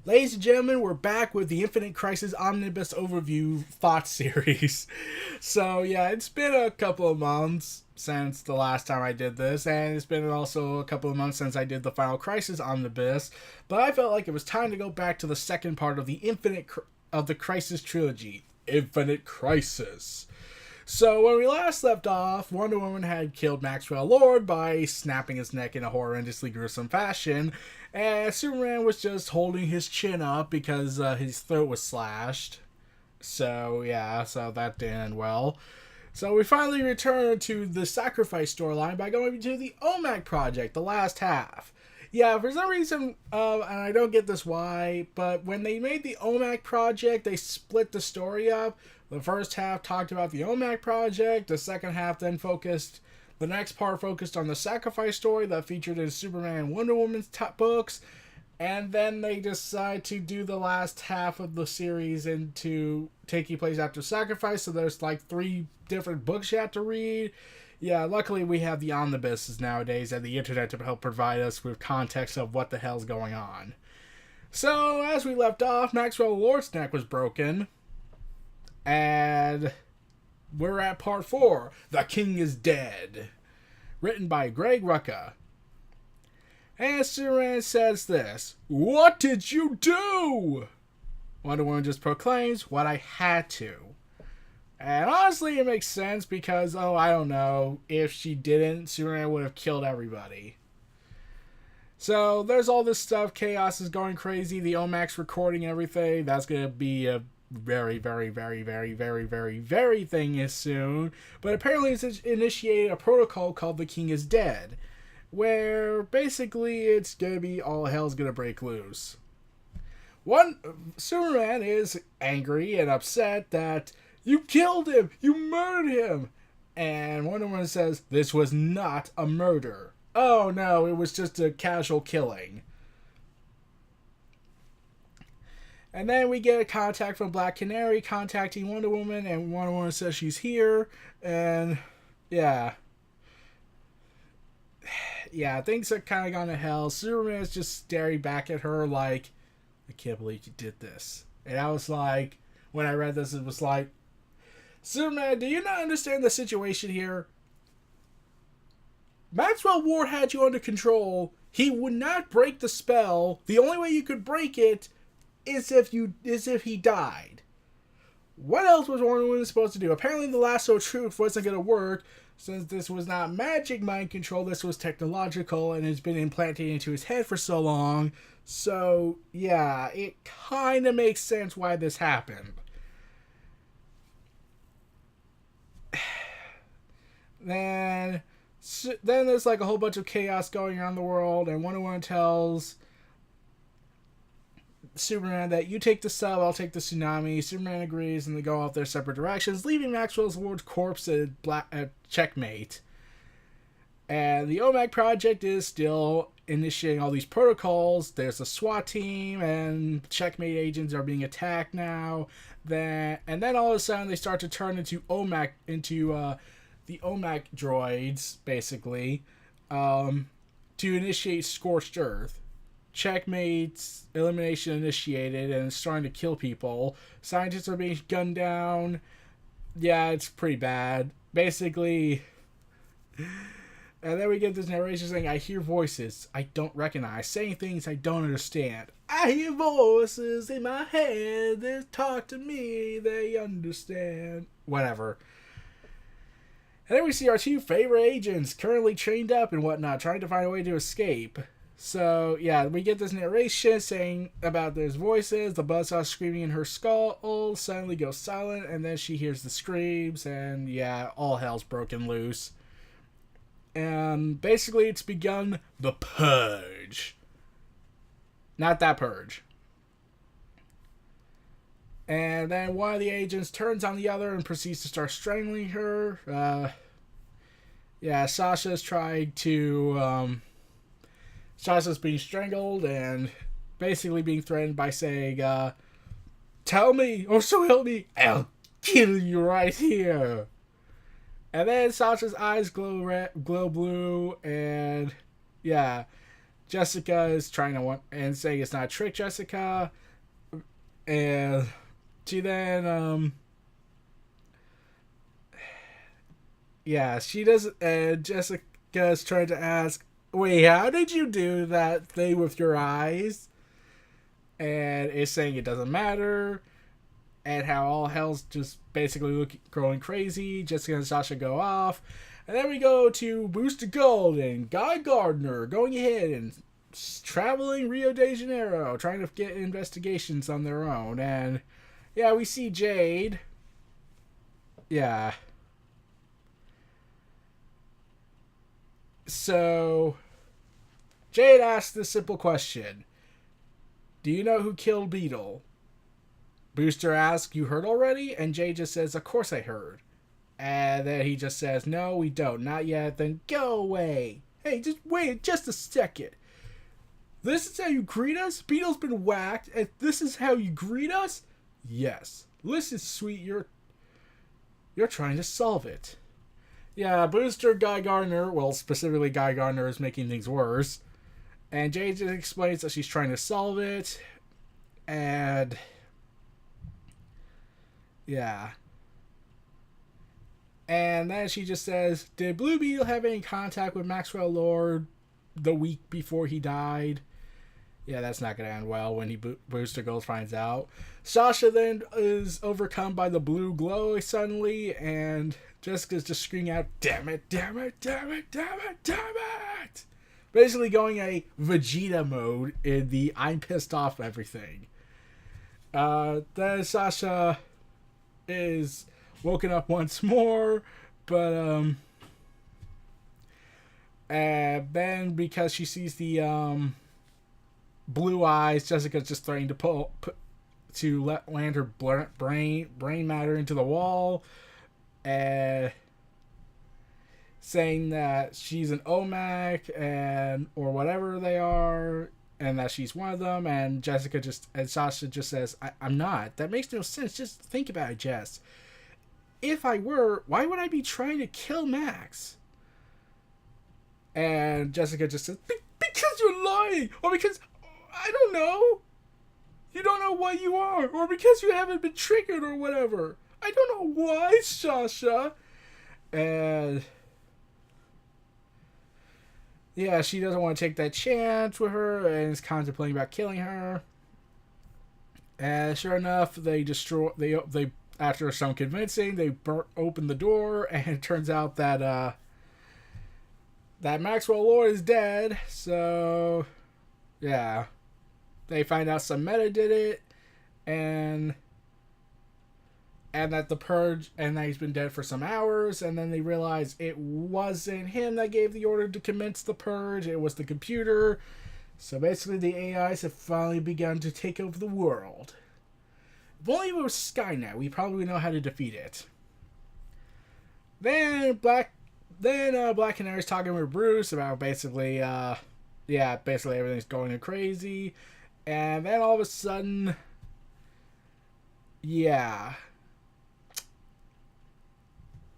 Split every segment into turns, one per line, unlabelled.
Ladies and gentlemen, we're back with the Infinite Crisis Omnibus Overview Thought Series. So, yeah, it's been a couple of months since the last time I did this, and it's been also a couple of months since I did the Final Crisis Omnibus, but I felt like it was time to go back to the second part of the Crisis trilogy, Infinite Crisis. So when we last left off, Wonder Woman had killed Maxwell Lord by snapping his neck in a horrendously gruesome fashion, and Superman was just holding his chin up because his throat was slashed. So yeah, so that didn't end well. So we finally returned to the Sacrifice storyline by going to the OMAC project, the last half. Yeah, for some reason, and I don't get this why, but when they made the OMAC project, they split the story up. The first half talked about the OMAC project. The second half then the next part focused on the Sacrifice story that featured in Superman and Wonder Woman's top books. And then they decide to do the last half of the series into taking place after Sacrifice. So there's like 3 different books you have to read. Yeah, luckily we have the omnibuses nowadays and the internet to help provide us with context of what the hell's going on. So, as we left off, Maxwell Lord's neck was broken. And we're at part 4. The King is Dead. Written by Greg Rucka. And Superman says this: "What did you do?" Wonder Woman just proclaims, "What I had to." And honestly, it makes sense because, I don't know, if she didn't, Superman would have killed everybody. So, there's all this stuff. Chaos is going crazy. The OMAC's recording everything. That's going to be a very, very, very, very, very, very, very thing is soon. But apparently it's initiated a protocol called The King is Dead, where basically it's going to be all hell's going to break loose. Superman is angry and upset that you killed him! You murdered him! And Wonder Woman says, this was not a murder. Oh no, it was just a casual killing. And then we get a contact from Black Canary contacting Wonder Woman, and Wonder Woman says she's here, and yeah. Yeah, things are kind of gone to hell. Superman is just staring back at her like, I can't believe you did this. And I was like, when I read this, it was like, Superman, do you not understand the situation here? Maxwell Ward had you under control. He would not break the spell. The only way you could break it is if he died. What else was Wonder Woman supposed to do? Apparently the lasso of truth wasn't going to work, since this was not magic mind control, this was technological, and it's been implanted into his head for so long. So, yeah, it kind of makes sense why this happened. Then there's like a whole bunch of chaos going on in the world, and Wonder Woman tells Superman that you take the cell, I'll take the tsunami. Superman agrees, and they go off their separate directions, leaving Maxwell's Lord's corpse at checkmate. And the OMAC project is still initiating all these protocols. There's a SWAT team, and checkmate agents are being attacked now. And then all of a sudden they start to turn into the OMAC droids, basically, to initiate Scorched Earth. Checkmate's elimination initiated, and it's starting to kill people. Scientists are being gunned down. Yeah, it's pretty bad. Basically, and then we get this narration saying, I hear voices I don't recognize, saying things I don't understand. I hear voices in my head, they talk to me, they understand. Whatever. And then we see our 2 favorite agents currently chained up and whatnot, trying to find a way to escape. So, yeah, we get this narration saying about those voices. The buzzsaw screaming in her skull suddenly goes silent, and then she hears the screams, and yeah, all hell's broken loose. And basically it's begun the purge. Not that purge. And then one of the agents turns on the other and proceeds to start strangling her. Sasha's Sasha's being strangled and basically being threatened by saying, tell me, or so help me, I'll kill you right here. And then Sasha's eyes glow blue, and yeah, Jessica is trying to and saying it's not a trick, Jessica. And she then, yeah, she does, and Jessica's trying to ask, wait, how did you do that thing with your eyes? And is saying it doesn't matter, and how all hell's just basically growing crazy. Jessica and Sasha go off, and then we go to Booster Gold and Guy Gardner going ahead and traveling Rio de Janeiro, trying to get investigations on their own. And yeah, we see Jade. Yeah. So Jade asks the simple question: do you know who killed Beetle? Booster asks, you heard already? And Jade just says, of course I heard. And then he just says, no, we don't. Not yet. Then go away. Hey, just wait just a second. This is how you greet us? Beetle's been whacked, and this is how you greet us? Yes. Listen, sweet, you're trying to solve it. Yeah, Booster, Guy Gardner, well, specifically Guy Gardner is making things worse. And Jade just explains that she's trying to solve it. And yeah. And then she just says, did Blue Beetle have any contact with Maxwell Lord the week before he died? Yeah, that's not going to end well when Booster Gold finds out. Sasha then is overcome by the blue glow suddenly, and Jessica's just screaming out, damn it, damn it, damn it, damn it, damn it! Basically going a Vegeta mode in the I'm pissed off everything. Then Sasha is woken up once more, but and then because she sees the blue eyes, Jessica's just threatening to land her brain matter into the wall, and saying that she's an OMAC and or whatever they are, and that she's one of them. And Sasha just says, I'm not. That makes no sense. Just think about it, Jess. If I were, why would I be trying to kill Max? And Jessica just says, because you're lying, or because, I don't know, you don't know what you are, or because you haven't been triggered or whatever. I don't know why, Sasha. And yeah, she doesn't want to take that chance with her and is contemplating about killing her. And sure enough, they after some convincing, they open the door, and it turns out that that Maxwell Lord is dead. So yeah, they find out some meta did it, and that the purge, and that he's been dead for some hours, and then they realize it wasn't him that gave the order to commence the purge, it was the computer. So basically the AIs have finally begun to take over the world. If only it was Skynet, we probably know how to defeat it. Then Black Canary's talking with Bruce about basically everything's going crazy, and then all of a sudden, yeah,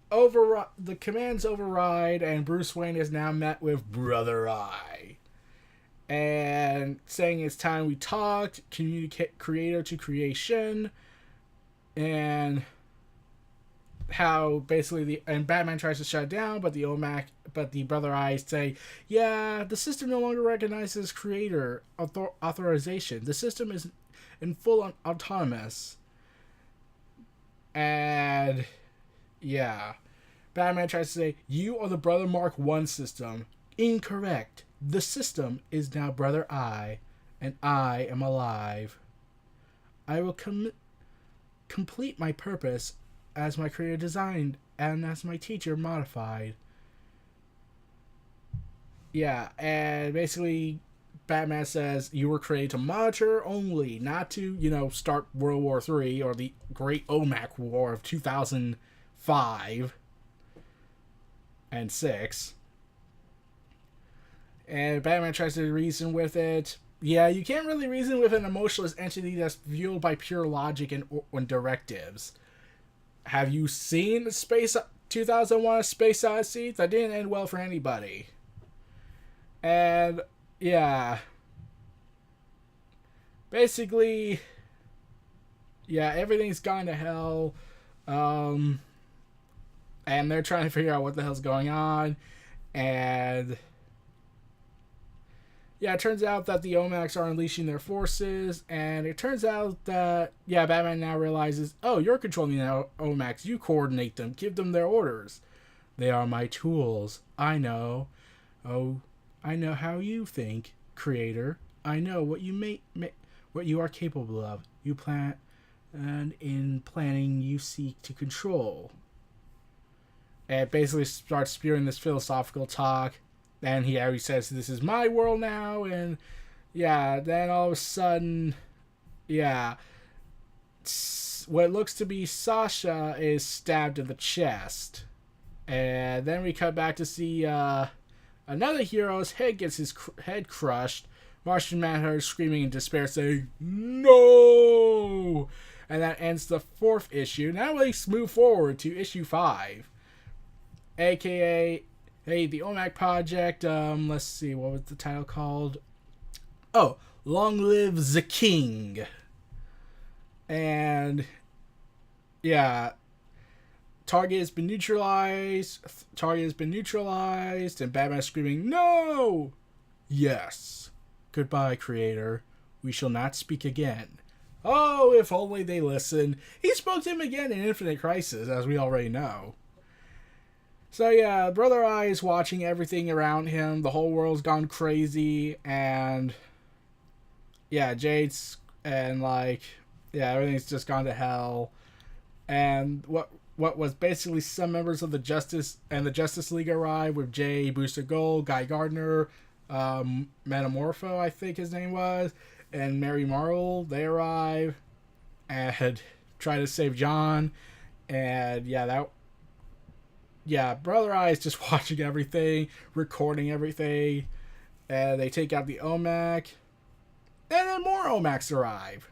the commands override, and Bruce Wayne is now met with Brother Eye, and saying it's time we talked, communicate creator to creation, and how basically Batman tries to shut it down, but the Brother Eyes say, yeah, the system no longer recognizes creator authorization. The system is in full autonomous. And yeah, Batman tries to say, you are the Brother Mark I system. Incorrect. The system is now Brother Eye, and I am alive. I will complete my purpose as my creator designed and as my teacher modified. Yeah, and basically Batman says you were created to monitor only, not to, start World War III or the Great OMAC War of 2005 and 6. And Batman tries to reason with it. Yeah, you can't really reason with an emotionless entity that's fueled by pure logic and directives. Have you seen Space 2001: Space Odyssey? That didn't end well for anybody. And yeah, basically, yeah, everything's gone to hell. Um, and they're trying to figure out what the hell's going on. And yeah, it turns out that the OMACs are unleashing their forces, and it turns out that, yeah, Batman now realizes, oh, you're controlling the OMACs, you coordinate them, give them their orders. They are my tools. I know. Oh, I know how you think, creator. I know what you what you are capable of. You plan, and in planning you seek to control. And it basically starts spewing this philosophical talk. And he always says, this is my world now. And yeah, then all of a sudden, yeah, what looks to be Sasha is stabbed in the chest. And then we cut back to see another hero's head gets his head crushed. Martian Manhunter screaming in despair, saying, no! And that ends the 4th issue. Now let's move forward to issue 5. AKA, hey, the OMAC Project, let's see, what was the title called? Oh, Long Live the King. And, yeah, Target has been neutralized, and Batman screaming, no! Yes. Goodbye, creator. We shall not speak again. Oh, if only they listened. He spoke to him again in Infinite Crisis, as we already know. So yeah, Brother Eye is watching everything around him. The whole world's gone crazy, and yeah, Jade's and everything's just gone to hell. And what was basically some members of the Justice League arrive with Jay, Booster Gold, Guy Gardner, Metamorpho, I think his name was, and Mary Marvel. They arrive and try to save John, and Brother Eye is just watching everything, recording everything, and they take out the OMAC, and then more OMACs arrive.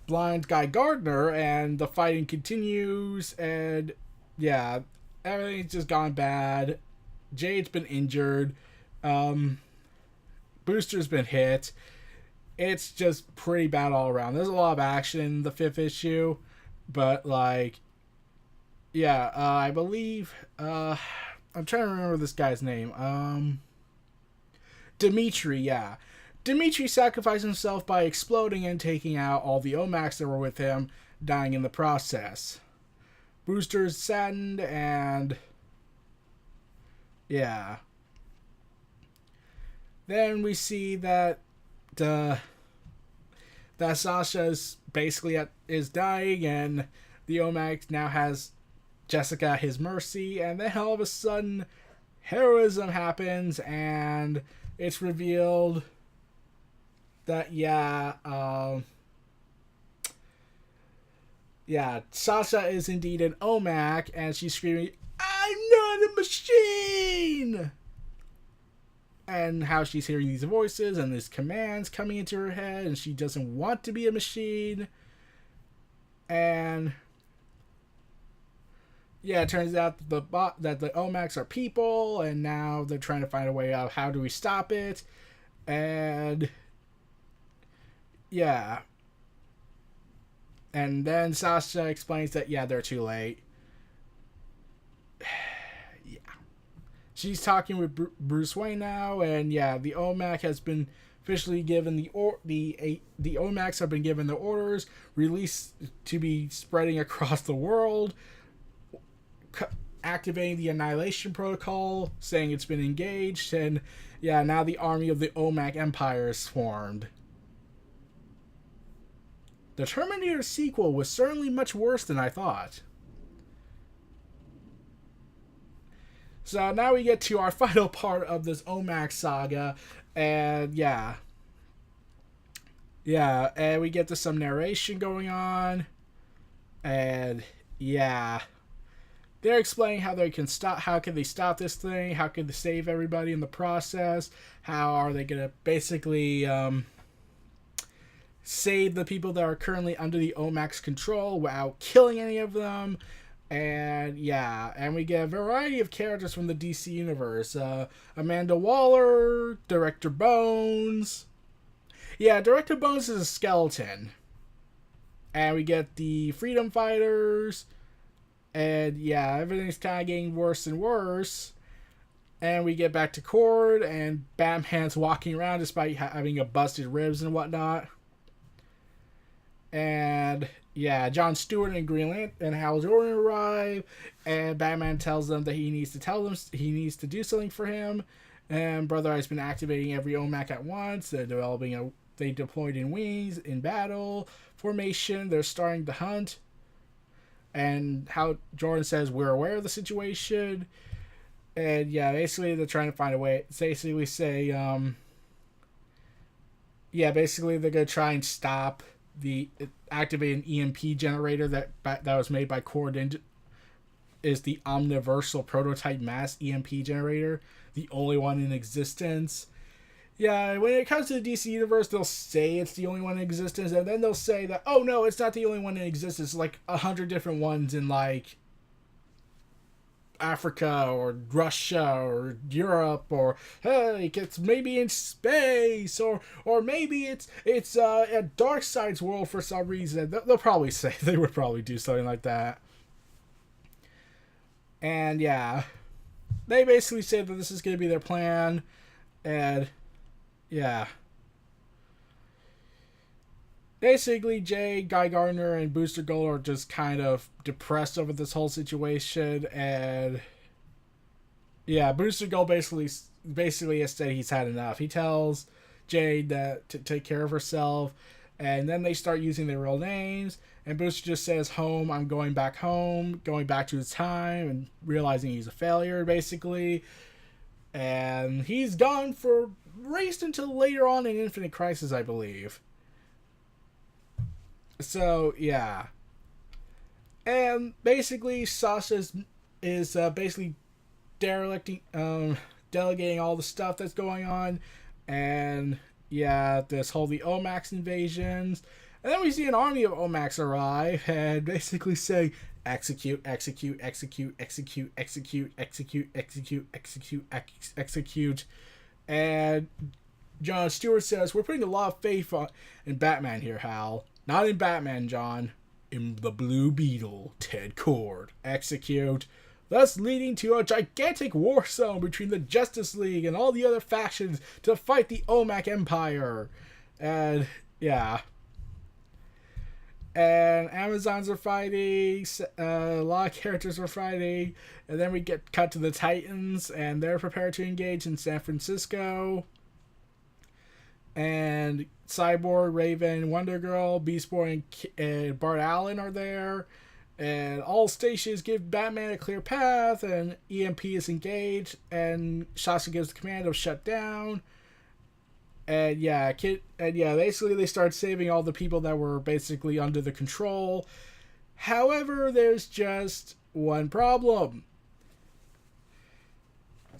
Blind Guy Gardner, and the fighting continues, and yeah, everything's just gone bad. Jade's been injured. Booster's been hit. It's just pretty bad all around. There's a lot of action in the 5th issue. But, I believe, I'm trying to remember this guy's name. Dimitri, yeah. Dimitri sacrificed himself by exploding and taking out all the OMACs that were with him, dying in the process. Booster's saddened, and yeah. Then we see that Sasha's basically is dying, and the OMAC now has Jessica at his mercy, and then all of a sudden heroism happens, and it's revealed that Sasha is indeed an OMAC, and she's screaming, I'm not a machine! And how she's hearing these voices and these commands coming into her head, and she doesn't want to be a machine. And yeah, it turns out that the OMACs are people, and now they're trying to find a way out. How do we stop it? And yeah. And then Sasha explains that, they're too late. She's talking with Bruce Wayne now, and the OMAC has been officially given the OMACs have been given the orders, released to be spreading across the world, activating the Annihilation Protocol, saying it's been engaged, and now the army of the OMAC Empire is formed. The Terminator sequel was certainly much worse than I thought. So now we get to our final part of this OMAC saga, and and we get to some narration going on, and they're explaining how they can stop this thing, how can they save everybody in the process, how are they gonna basically save the people that are currently under the OMAC's control without killing any of them. And yeah, and we get a variety of characters from the DC universe. Amanda Waller, Director Bones. Yeah, Director Bones is a skeleton. And we get the Freedom Fighters. And yeah, everything's kind of getting worse and worse. And we get back to Cord, and Batman's walking around despite having a busted ribs and whatnot. And yeah, John Stewart and Green Lantern and Hal Jordan arrive, and Batman tells them that he needs to do something for him. And Brother Eye's been activating every OMAC at once. They deployed in wings in battle formation. They're starting to hunt. And Hal Jordan says we're aware of the situation. And yeah, basically they're trying to find a way. Basically say, basically they're gonna try and stop the activated EMP generator that was made by Cord. Is the Omniversal prototype mass EMP generator, the only one in existence. Yeah, when it comes to the DC universe, they'll say it's the only one in existence, and then they'll say that, oh no, it's not the only one in existence. Like 100 different ones in like Africa or Russia or Europe, or hey, it's maybe in space, or maybe it's a Darkseid's world for some reason. They'll probably say, they would probably do something like that. And yeah, they basically say that this is going to be their plan, and yeah. Basically, Jay, Guy Gardner, and Booster Gold are just kind of depressed over this whole situation, and yeah, Booster Gold basically has said he's had enough. He tells Jade that to take care of herself, and then they start using their real names, and Booster just says, home, I'm going back home, going back to his time, and realizing he's a failure, basically. And he's gone for raced until later on in Infinite Crisis, I believe. So yeah, and basically Sasha is basically delegating all the stuff that's going on, and yeah, this whole the OMAC invasions, and then we see an army of OMACs arrive and basically say execute, execute, execute, execute, execute, execute, execute, execute, execute, and John Stewart says, we're putting a lot of faith in Batman here, Hal. Not in Batman, John. In the Blue Beetle, Ted Cord. Execute. Thus leading to a gigantic war zone between the Justice League and all the other factions to fight the OMAC Empire. And, yeah. And Amazons are fighting. A lot of characters are fighting. And then we get cut to the Titans, and they're prepared to engage in San Francisco. And Cyborg, Raven, Wonder Girl, Beast Boy, and Bart Allen are there. And all stations give Batman a clear path, and EMP is engaged, and Sasha gives the command of shut down. And yeah, basically they start saving all the people that were basically under the control. However, there's just one problem.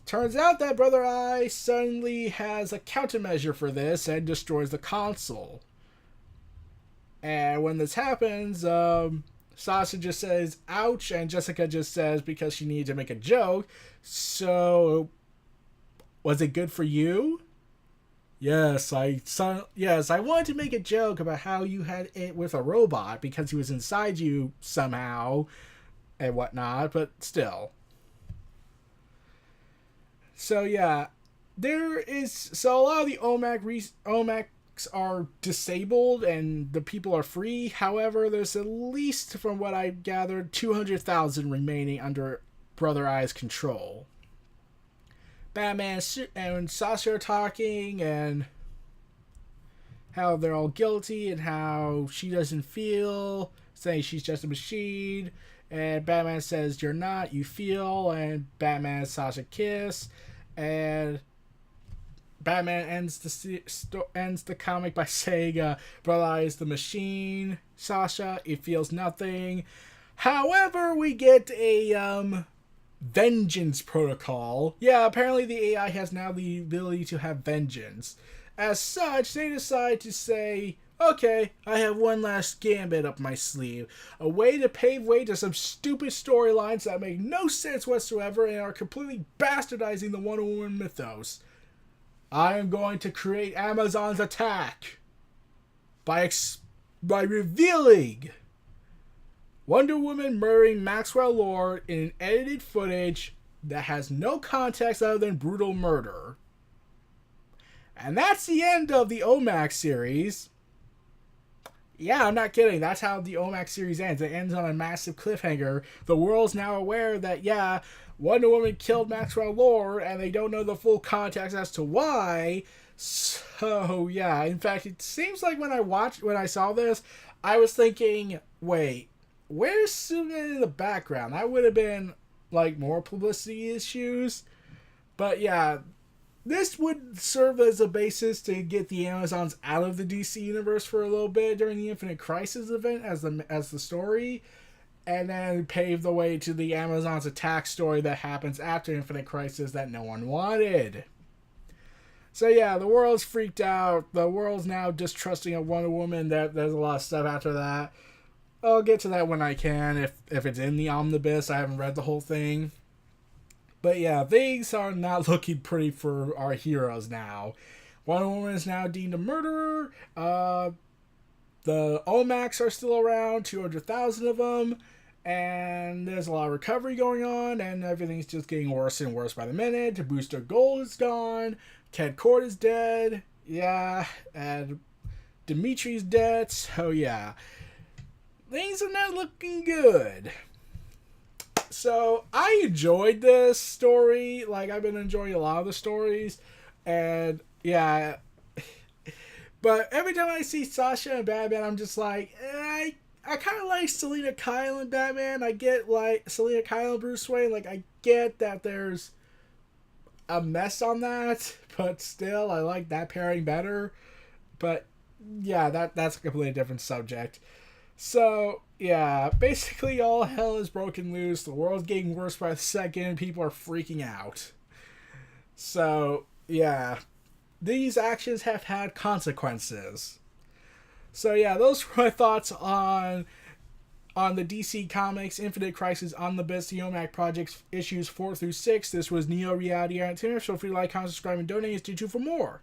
Turns out that Brother Eye suddenly has a countermeasure for this and destroys the console. And when this happens, Sasha just says, ouch, and Jessica just says, because she needed to make a joke, so, was it good for you? Yes, I wanted to make a joke about how you had it with a robot because he was inside you somehow and whatnot, but still. So yeah, so a lot of the OMACs are disabled and the people are free. However, there's at least, from what I gathered, 200,000 remaining under Brother Eye's control. Batman and Sasha are talking, and how they're all guilty and how she doesn't feel, saying she's just a machine. And Batman says, you're not, you feel. And Batman and Sasha kiss. And Batman ends the comic by saying, Brother Eye is the machine, Sasha, it feels nothing. However, we get a vengeance protocol. Yeah, apparently the AI has now the ability to have vengeance. As such, they decide to say, Okay, I have one last gambit up my sleeve. A way to pave way to some stupid storylines that make no sense whatsoever and are completely bastardizing the Wonder Woman mythos. I am going to create Amazon's attack by revealing Wonder Woman murdering Maxwell Lord in an edited footage that has no context other than brutal murder. And that's the end of the OMAC series. Yeah, I'm not kidding. That's how the OMAC series ends. It ends on a massive cliffhanger. The world's now aware that, yeah, Wonder Woman killed Maxwell Lord, and they don't know the full context as to why. So, yeah. In fact, it seems like when I saw this, I was thinking, wait, where's Superman in the background? That would have been, like, more publicity issues. But, yeah, this would serve as a basis to get the Amazons out of the DC universe for a little bit during the Infinite Crisis event as the story, and then pave the way to the Amazons attack story that happens after Infinite Crisis that no one wanted. So yeah, the world's freaked out. The world's now distrusting of Wonder Woman. There's a lot of stuff after that. I'll get to that when I can, if it's in the Omnibus. I haven't read the whole thing. But yeah, things are not looking pretty for our heroes now. Wonder Woman is now deemed a murderer. The OMACs are still around, 200,000 of them. And there's a lot of recovery going on, and everything's just getting worse and worse by the minute. Booster Gold is gone. Ted Kord is dead. Yeah, and Dimitri's dead. So yeah, things are not looking good. So, I enjoyed this story. Like, I've been enjoying a lot of the stories. And, yeah. But every time I see Sasha and Batman, I'm just like, I kind of like Selina Kyle and Batman. I get, like, Selina Kyle and Bruce Wayne. Like, I get that there's a mess on that. But still, I like that pairing better. But, yeah, that's a completely different subject. So, yeah, basically all hell is broken loose. The world's getting worse by the second. People are freaking out. So, yeah, these actions have had consequences. So, yeah, those were my thoughts on the DC Comics Infinite Crisis Omnibus, the OMAC Projects issues 4 through 6. This was Neo Reality Entertainment. Feel free to like, comment, subscribe, and donate. Stay tuned for more.